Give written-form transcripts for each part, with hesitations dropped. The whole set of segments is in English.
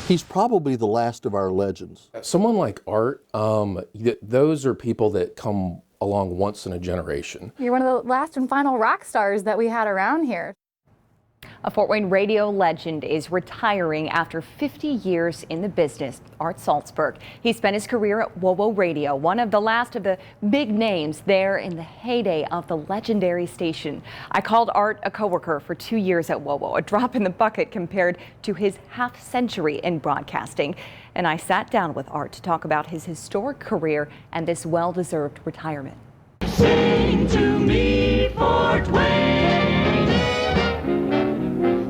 He's probably the last of our legends. Someone like Art, those are people that come along once in a generation. You're one of the last and final rock stars that we had around here. A Fort Wayne radio legend is retiring after 50 years in the business. Art Saltsberg. He spent his career at WOWO Radio, one of the last of the big names there in the heyday of the legendary station. I called Art a coworker for 2 years at WOWO, a drop in the bucket compared to his half-century in broadcasting. And I sat down with Art to talk about his historic career and this well-deserved retirement. Sing to me, Fort Wayne,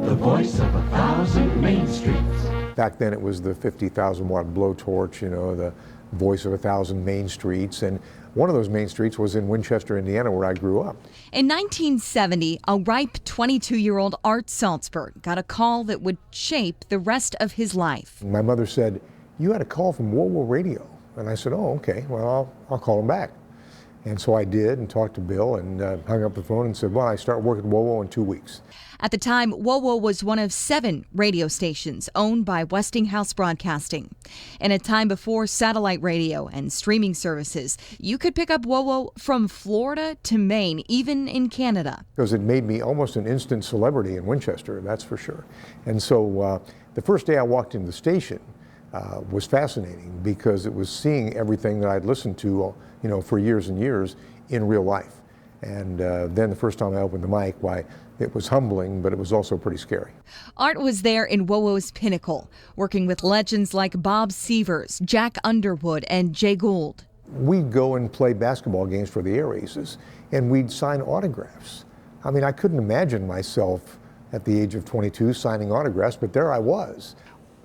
the voice of 1,000 main streets. Back then it was the 50,000 watt blowtorch, you know, the voice of 1,000 main streets. And one of those main streets was in Winchester, Indiana, where I grew up. In 1970, a ripe 22-year-old Art Saltsberg got a call that would shape the rest of his life. My mother said, "You had a call from WOWO Radio." And I said, "Oh, okay, well, I'll call him back." And so I did, and talked to Bill, and hung up the phone and said, "Well, I start working at WOWO in 2 weeks." At the time, WOWO was one of 7 radio stations owned by Westinghouse Broadcasting. In a time before satellite radio and streaming services, you could pick up WOWO from Florida to Maine, even in Canada. Because it made me almost an instant celebrity in Winchester, that's for sure. And so the first day I walked into the station was fascinating, because it was seeing everything that I'd listened to, you know, for years and years in real life. And then the first time I opened the mic, why, it was humbling, but it was also pretty scary. Art was there in WOWO's pinnacle, working with legends like Bob Seavers, Jack Underwood, and Jay Gould. We'd go and play basketball games for the air aces, and we'd sign autographs. I mean, I couldn't imagine myself at the age of 22 signing autographs, but there I was.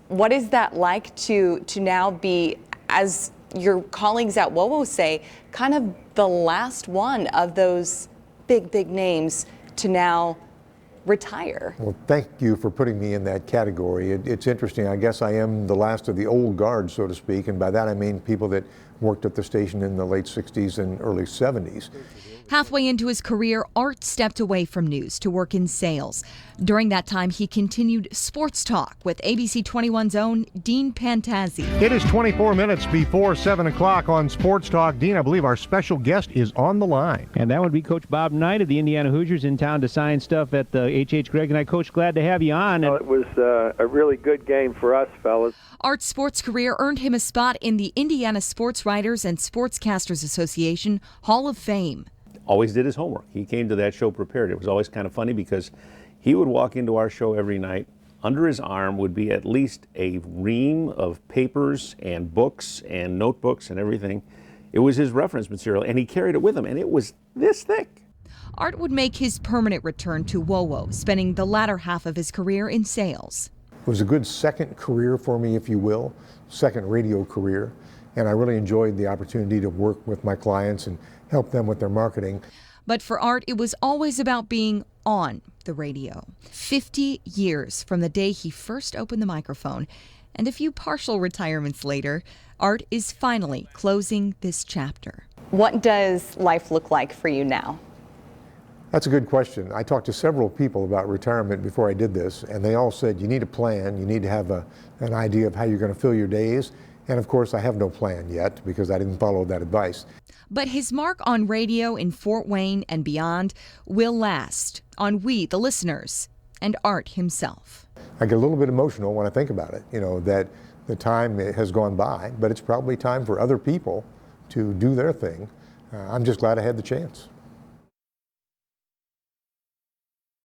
What is that like to now be, as your colleagues at WOWO say, kind of the last one of those big names to now retire? Well, thank you for putting me in that category. It's interesting. I guess I am the last of the old guard, so to speak, and by that I mean people that worked at the station in the late 60s and early 70s. Halfway into his career, Art stepped away from news to work in sales. During that time, he continued sports talk with ABC 21's own Dean Pantazzi. It is 24 minutes before 7 o'clock on Sports Talk. Dean, I believe our special guest is on the line. And that would be Coach Bob Knight of the Indiana Hoosiers, in town to sign stuff at the H.H. Gregg. And I, Coach, glad to have you on. Well, it was a really good game for us, fellas. Art's sports career earned him a spot in the Indiana Sports Writers and Sportscasters Association Hall of Fame. Always did his homework. He came to that show prepared. It was always kind of funny because he would walk into our show every night. Under his arm would be at least a ream of papers and books and notebooks and everything. It was his reference material, and he carried it with him, and it was this thick. Art would make his permanent return to WOWO, spending the latter half of his career in sales. It was a good second career for me, if you will, second radio career, and I really enjoyed the opportunity to work with my clients and help them with their marketing. But for Art, it was always about being on the radio. 50 years from the day he first opened the microphone, and a few partial retirements later, Art is finally closing this chapter. What does life look like for you now? That's a good question. I talked to several people about retirement before I did this, and they all said you need a plan, you need to have an idea of how you're going to fill your days. And of course, I have no plan yet because I didn't follow that advice. But his mark on radio in Fort Wayne and beyond will last on we, the listeners, and Art himself. I get a little bit emotional when I think about it, you know, that the time has gone by, but it's probably time for other people to do their thing. I'm just glad I had the chance.